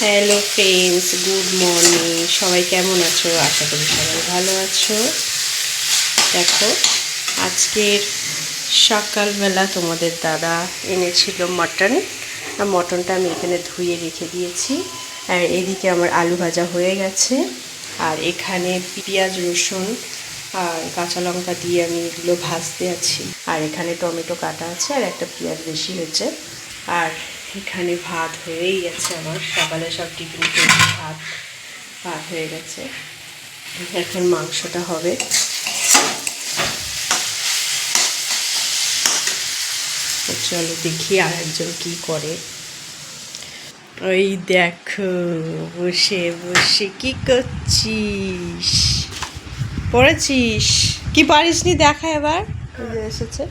Hello friends, good morning. সবাই কেমন আছো? আশা করি সবাই ভালো আছো। দেখো, আজকের সকালবেলা তোমাদের দাদা এনেছিল মটন। আর মটনটা আমি এখানে ধুয়ে রেখে দিয়েছি। আর এদিকে আমার আলু ভাজা হয়ে গেছে। আর এখানে পেঁয়াজ, রসুন আর কাঁচা লঙ্কা দিয়ে আমি এগুলো ভাজতে আছি। আর এখানে টমেটো কাটা আছে, আর একটা পেঁয়াজ বেশি হয়েছে। আর এখানে ভাত হয়েই গেছে। আমার সকালে সব টিফিন খেয়েছি, ভাত হয়ে গেছে। এখন মাংসটা হবে। চলো দেখি আর একজন কি করে। ওই দেখো, বসে বসে কি করছিস? পড়েছিস? কি পারিসনি দেখা এবার এসেছে।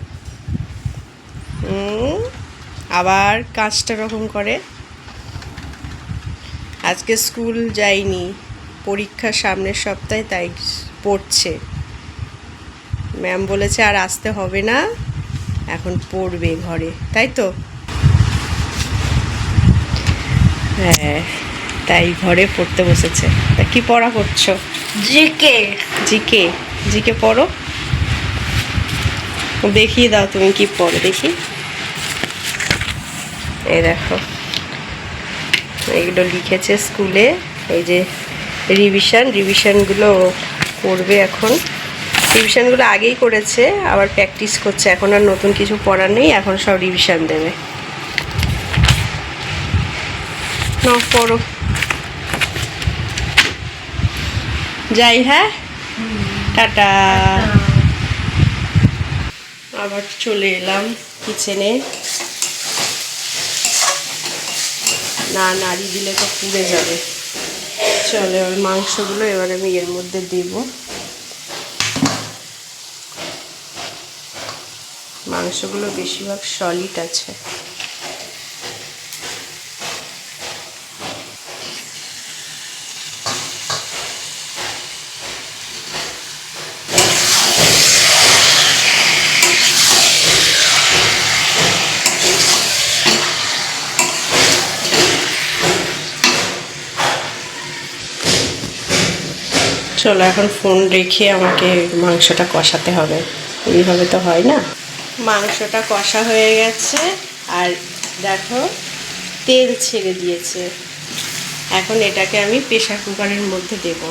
আবার কাজটা রকম করে। আজকে স্কুল যাইনি, পরীক্ষা সামনের সপ্তাহে, তাই পড়ছে। ম্যাম বলেছে আর আসতে হবে না, এখন পড়বে ঘরে, তাই তো? হ্যাঁ, তাই ঘরে পড়তে বসেছে। তা কি পড়া করছো? জিকে। জিকে? জিকে পড়ো, দেখিয়ে দাও তুমি কি পড়ো দেখি। এই দেখো, এগুলো লিখেছে স্কুলে। এই যে রিভিশনগুলো করবে এখন। রিভিশনগুলো আগেই করেছে, আবার প্র্যাকটিস করছে। এখন আর নতুন কিছু পড়ার নেই, এখন সব রিভিশন দেবে। না, পড়ো। যাই, হ্যাঁ, টাটা। আবার চলে এলাম কিচেনে। না নাড়ি দিলে তো পুড়ে যাবে। চলে, ওই মাংসগুলো এবার আমি এর মধ্যে দেব। মাংসগুলো বেশিরভাগ সলিড আছে। চলো, এখন ফোন রেখে আমাকে মাংসটা কষাতে হবে। এইভাবে তো হয় না। মাংসটা কষা হয়ে গেছে, আর দেখো তেল ছেড়ে দিয়েছে। এখন এটাকে আমি প্রেসার কুকারের মধ্যে দেব।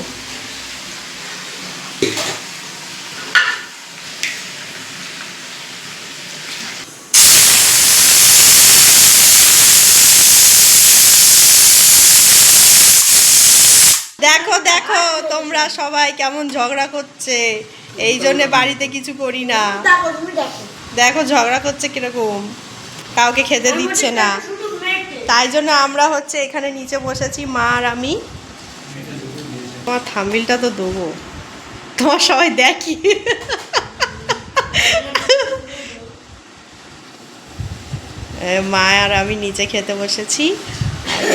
দেখো দেখো, তোমরা সবাই কেমন ঝগড়া করছে। এই জন্য বাড়িতে কিছু করি না। দেখো ঝগড়া করছে কিরকম, কাউকে খেতে দিচ্ছে না। তাই জন্য আমরা এখানে নিচে বসেছি, মা আর আমি। তোমার থাম্বনেইলটা তো দেবো, তোমার সবাই দেখি। মা আর আমি নিচে খেতে বসেছি,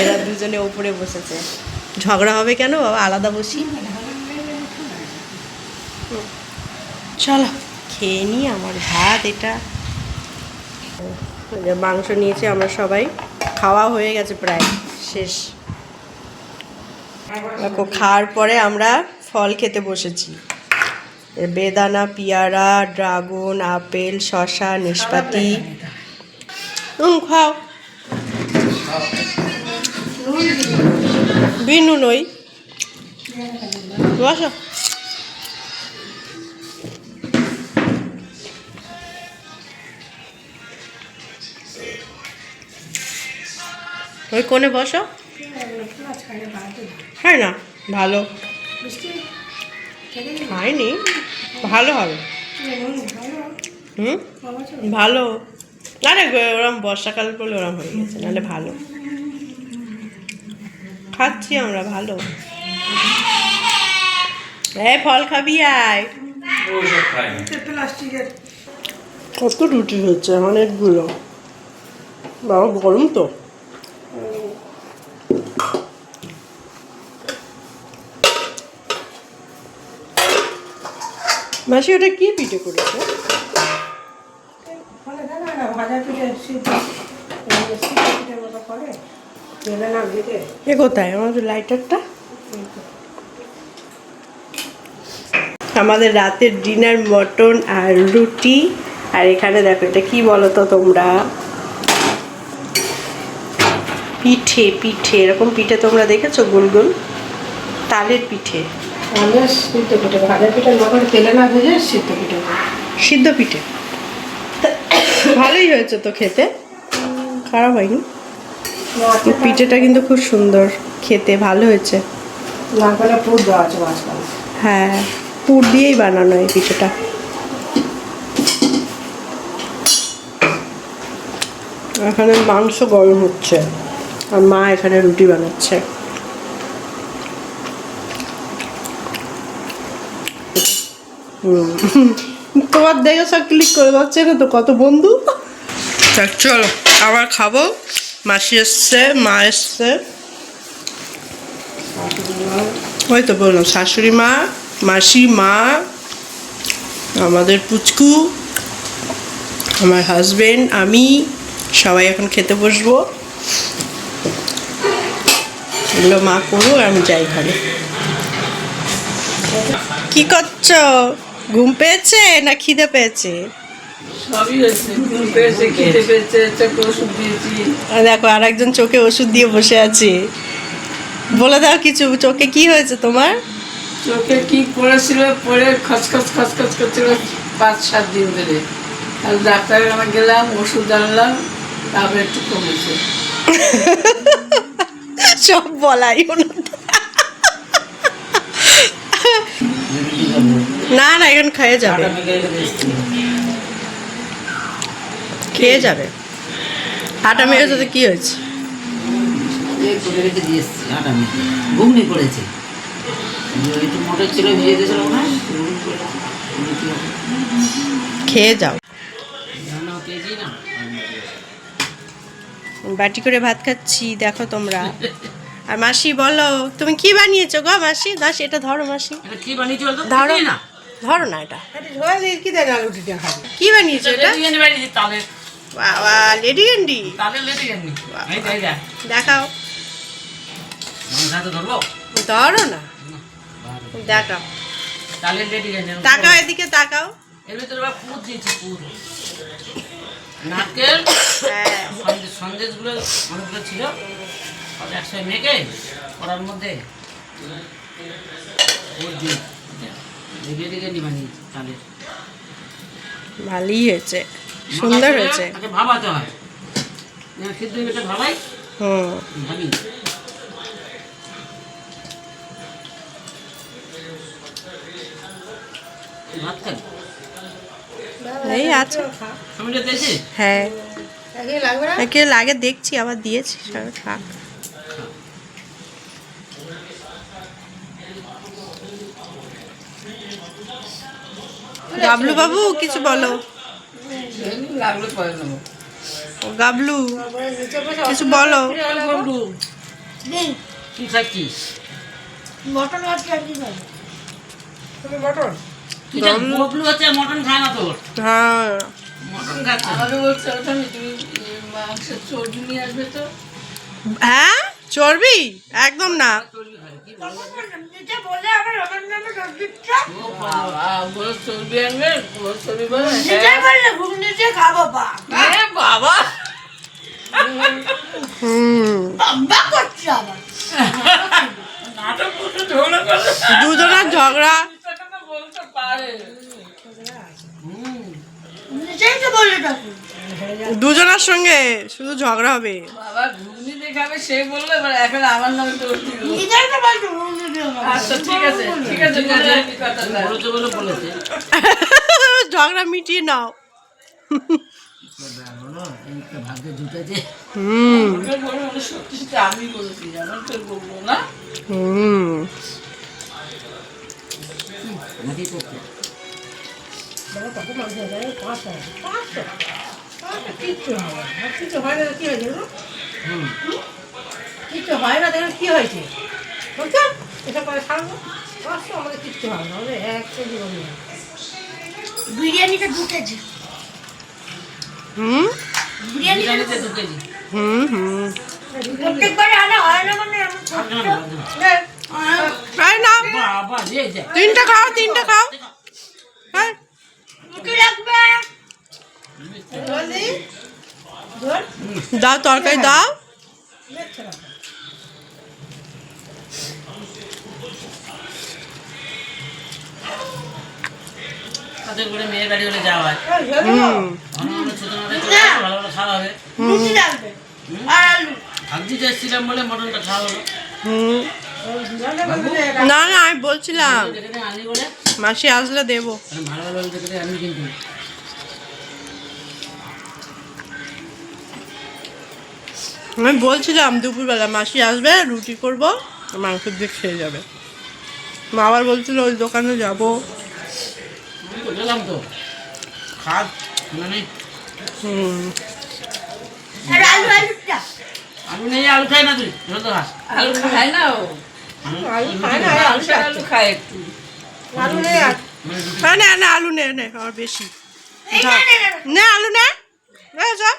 এরা দুজনে উপরে বসেছে। ঝগড়া হবে কেন বাবা, আলাদা বসি। চলো খেয়ে নিই আমার ভাত। এটা মাংস নিয়েছি আমরা সবাই, খাওয়া হয়ে গেছে প্রায় শেষ। দেখো, খাওয়ার পরে আমরা ফল খেতে বসেছি। বেদানা, পেয়ারা, ড্রাগন, আপেল, শসা, নাশপাতি। খাও। বিনু নই, বসো। ওই কোণে বসো। হয় না ভালো, খাইনি, ভালো হবে। ভালো। আরে ওরম বর্ষাকাল করলে ওরম হয়ে গেছে, নাহলে ভালো। খাচ্ছি আমরা, ভালো। এই ফল খাবি আয়। কত রুটি হচ্ছে, অনেকগুলো। বাবা গরম তো। মাসি ওটা কি পিঠে করেছে? এ কোথায় আমাদের লাইটারটা? আমাদের রাতের ডিনার মটন আর রুটি। আর এখানে দেখো এটা কি বলো তো তোমরা, পিঠে। পিঠে এরকম পিঠে তোমরা দেখেছো? গোল গোল তালের পিঠে। সিদ্ধ পিঠে, ভাজা পিঠে মটন তেলে না ভেজে সিদ্ধ পিঠে। সিদ্ধ পিঠে ভালোই হয়েছে তো খেতে, খারাপ হয়নি। পিঠেটা কিন্তু খুব সুন্দর খেতে, ভালো হয়েছে। নারকেলের পুর দেওয়া আছে মাঝখানে। হ্যাঁ, পুর দিয়েই বানানো এই পিঠেটা। এখানে মাংস গরম হচ্ছে আর মা এখানে রুটি বানাচ্ছে। তোমার দেখে সব ক্লিক করে যাচ্ছে না তো, কত বন্ধু। চলো আবার খাবো। মাসি এসছে, মা এসছে, ওই তো বললাম শাশুড়ি মা, মাসি, মা, আমাদের পুচকু, আমার হাজবেন্ড, আমি সবাই এখন খেতে বসবো। এগুলো মা করুক, আমি যাই ঘরে। কি করছো? ঘুম পেয়েছে না খিদে পেয়েছে? সবই হয়েছে, ঘুম পেয়েছে, খেতে পেয়েছে, চোখে ওষুধ দিয়েছি। দেখো আর একজন চোখে ওষুধ দিয়ে বসে আছে। বলে দাও কিছু, চোখে কি হয়েছে তোমার? চোখে কি পড়েছিল, পড়ে খসখস খসখস করছিল 5-7 দিন ধরে। আর ডাক্তারের কাছে গেলাম, ওষুধ আনলাম, তারপরে একটু কমেছে। সব বলাই না না, এখন খেয়ে যাবে, খেয়ে যাবে। আটা মেখেছে তো কি হয়েছে? ঘুমনি পড়েছে, একটু মোটর ছিল, ভিজে দিয়েছিল মনে হয়। খেয়ে যাও। বাটি করে ভাত খাচ্ছি, দেখো তোমরা। আর মাসি বলো তুমি কি বানিয়েছো গো মাসি? দাস এটা ধরো মাসি, কি বানিয়েছি বলতো? ধরো না, ধরো না, এটা কি দেখা রুটিটা খাবে? কি বানিয়েছো এটা? তালের বাবা, লেডি ক্যান্ডি, তালের লেটে গেলি দেখাও। হাতে ধরবো, ধরো না, দেখাও, তালের লেটে গেলি। তাকাও এদিকে, তাকাও। এর ভিতরে পুর দিয়েছি, পুর নারকেল, হ্যাঁ, সন্দেশগুলো অনেকগুলো ছিল, একসাথে মেখে করার মধ্যে বানিয়েছি তালের। ভালোই হয়েছে, সুন্দর হয়েছে। ভাবাতে হয়, সিদ্ধ এটা ভাবাই। ভাবি ভাত খাই, এই আছে, আমি দিয়েছি। হ্যাঁ একে লাগে দেখছি, আবার দিয়েছি, সব থাক। গাবলু বাবু কিছু বলো। লাগলো পরে নেবো। ও গাবলু কিছু বলো। কি খাচ্ছিস? মটন আছে আর কি খাবে? তুমি মটন? ববলু হচ্ছে মটন খায় না তোর। হ্যাঁ, মটন খাচ্ছে। আমাকে বলছে ওখানে তুমি মাংসের চর্বি নিয়ে আসবে তো। হ্যাঁ চর্বি একদম না। চর্বি খায়, কি বলো চর্বি আনবে, বলো চর্বি বলো। বাবা নাটক করতে ঝগড়া করলে দুজনের ঝগড়া, বলতে পারে। দুজনের সঙ্গে শুধু ঝগড়া হবে। বাবা ঘুগনি দেখাবে সে বললো, এবার এখন আমার নামে তো আচ্ছা ঠিক আছে, ঠিক আছে, বলেছে বলে বলেছে। ঝগড়া মিটিয়ে নাও। ভাগ্যে জুটেছে। সত্যি সত্যি আমি বলেছি, এমন তোর বলবো না। নাকি করতে কিচ্ছু হয় না, কি হয়েছে? কিচ্ছু হয় না, দেখুন কি হয়েছে বুঝছো? এসব করে ছাড়বো, আমাদের কিচ্ছু হয় না, আমাদের 1 কেজি বিরিয়ানিটা ঢুকেছে। হুম বিরিয়ানিতে 2 কেজি। হুম হুম এই নাও, বাবা রে যা। তিনটা খাও, তিনটা খাও। হ্যাঁ। দাও তরকারি দাও। তাদের করে মেয়ের বাড়ি হলে যাওয়া হয়। হুম ছোট মাথায় চলে আসো, ভালো ভালো খাওয়া হবে। ভাবছি যাচ্ছিলাম বলে মটনটা খাওয়া হলো। হুম। না না আমি বলছিলাম যেখানে আনি বলে মাসি আসলে দেবো। ভালো ভালো দেখে আনি কিন্তু। আমি বলছিলাম দুপুরবেলা মাসি আসবে, রুটি করবো, মাংস দিয়ে খেয়ে যাবে। মা আবার বলছিল ওই দোকানে যাবো। আমি তো গেলাম তো খাদ মানে হুম। আলু নেই, আলু খাই না তুই যত খাস। আলু খায় না ও, আলু খায় একটু। হ্যাঁ না না আলু নে নে আমার বেশি নে আলু নে যা।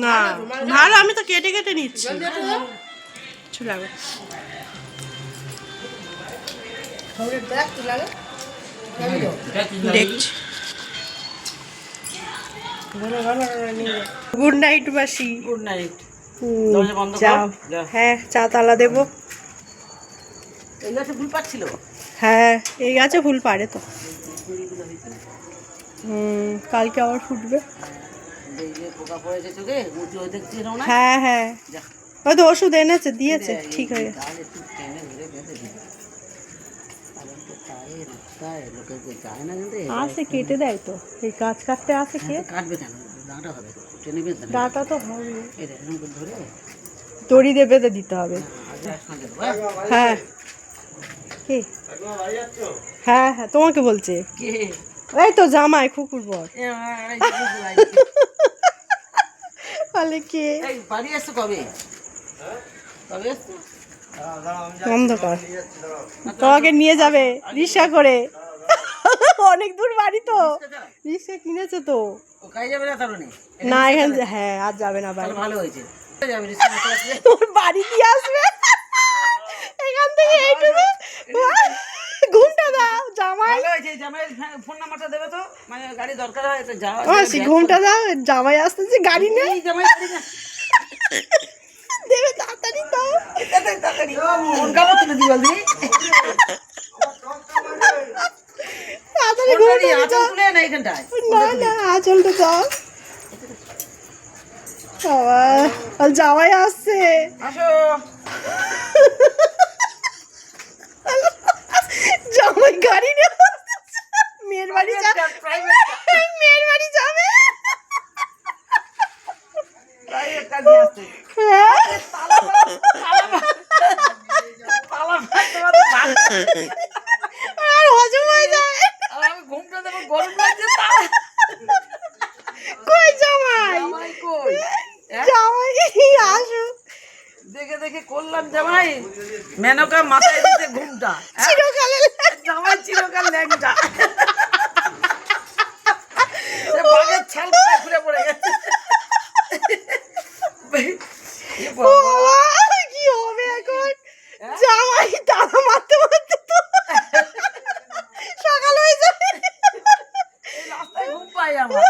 না ভালো, আমি তো কেটে কেটে নিচ্ছি। চলে যাবে। দেখছি। গুড নাইট মাসি। Good night. হুম, দরজা বন্ধ কর। যাও। যা। হ্যাঁ চা তালা দেবো। এই গাছে ফুল পাচ্ছিল। হ্যাঁ এই গাছে ফুল পারে তো। কালকে আবার ফুটবে। এই যে পোকা পড়েছে চোখে, উঁচু হয়ে দেখছিস না? হ্যাঁ হ্যাঁ যা। হয়তো ওষুধ এনেছে দিয়েছে, ঠিক হয়ে গেছে। ডাল একটু টেনে ধরে বেঁধে দিবি। কারণ তো তাই রাস্তায় লোকে যে যায় না কিন্তু আসে কেটে দেয় তো, এই গাছ কাটতে আসে কে? কাটবে কেন? ডাঁটা হবে তো, টেনে বেঁধে দেবে। ডাটা তো হবে, এই দেখ, এরকম করে ধরে দড়ি দিয়ে বেঁধে দিতে হবে। আগে আসমাকে দেবো, হ্যাঁ? হ্যাঁ কে? হ্যাঁ হ্যাঁ তোমাকে বলছে। কে? এই তো জামাই খুকুর বর। বলে কে? এই বাড়ি আসছো কবে? কবে আসছো? অন্ধকার তোমাকে নিয়ে যাবে রিক্সা করে। অনেক দূর বাড়ি তো, রিক্সা কিনেছে তো। ও কাজ যাবে না তাহলে? না এখান হ্যাঁ আর যাবে না বাড়ি। তাহলে ভালো হয়েছে। যাবে রিক্সা না আসলে। তোর বাড়ি দিয়ে আসবে এখান থেকে এইটুকু। ঘুমটা দাও জামাই। ভালো হয়েছে, জামাইয়ের ফোন নাম্বারটা দেবে তো, মানে গাড়ি দরকার হয় তো যাওয়া। মাসি ঘুমটা দাও, জামাই আসতেছে, গাড়ি নেই। এই জামাই গাড়ি না। দেবে তাড়াতাড়ি দাও। তাড়াতাড়ি ফোন কামো তুলে দিবাল দি। তাড়াতাড়ি ফোন গাড়ি ঘুমটা আঁচল দাও। তুলে না এখানটায়। না না আঁচলটা দাও। বাবা আর জামাই আসছে। আসো। জামাই গাড়ি নিয়ে আসতেছে। মেয়ের বাড়ি যাবে, মেয়ের বাড়ি যাবে। প্রাইভেট কাজে আসছে। হ্যাঁ। আর হজম হয়ে যায়। আর আমি ঘুমটা দেবো, গরম লাগছে। কই জামাই? জামাই কই? জামাই আসো। দেখে দেখে করলাম জামাই, মেনকা মাথায় দিতে ঘুমটা। চিরকালে জামাই চিরকাল ল্যাংটা। সে বাঘের ছাল খুলে পড়ে গেছে। এ ও বাবা। বাবা, কি হবে এখন? জামাই তালা মারতে মারতে তো সকাল হয়ে যাবে। এই রাস্তায় ঘুম পাই আমার।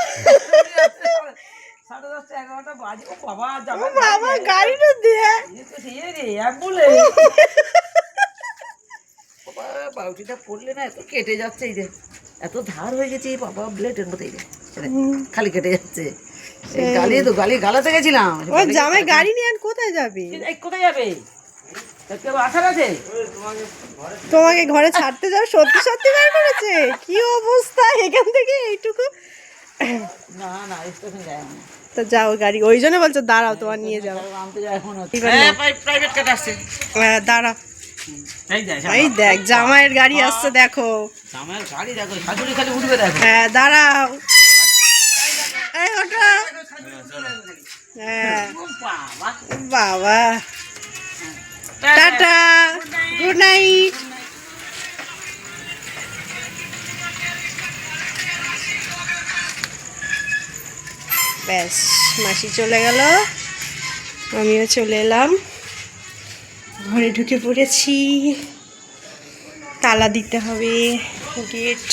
10:30 11টা বাজে। ও বাবা, ও জামাই বাবা গাড়িটা দিয়ে। এ তো সেই রে অ্যাম্বুলে। বাবা বাউটিটা পড়লে না এত কেটে যাচ্ছে, এই যে এত ধার হয়ে গেছে এই বাবা, ব্লেডের মতো। এই যে খালি কেটে যাচ্ছে। এই গালি তো গালি গালাতে গেছিলাম। ও জামাই গাড়ি নিয়ে আর কোথায় যাবে? এই কোথায় যাবে? কেউ আসার আছে? তোমাকে ঘরে ছাড়তে যাও? সত্যি সত্যি বের করেছে? কি অবস্থা এখান থেকে এইটুকু। না না স্টেশন যায় না। তো যাও গাড়ি, ওই জন্য বলছো দাঁড়াও তোমার নিয়ে যাও। আনতে যায় এখন। কি করলো? প্রাইভেট কাট আসছে। দাঁড়া, এই দেখ এই দেখ জামাইয়ের গাড়ি আসছে দেখো। আমার গাড়ি দেখো, শাশুড়ি খালি উঠবে দেখো। হ্যাঁ দাঁড়াও, এই ওঠো। হ্যাঁ ও বাবা। বাবা টাটা, গুড নাইট। ব্যাস মাসি চলে গেল। আমিও চলে এলাম, ঘরে ঢুকে পড়েছি। তালা দিতে হবে, গেট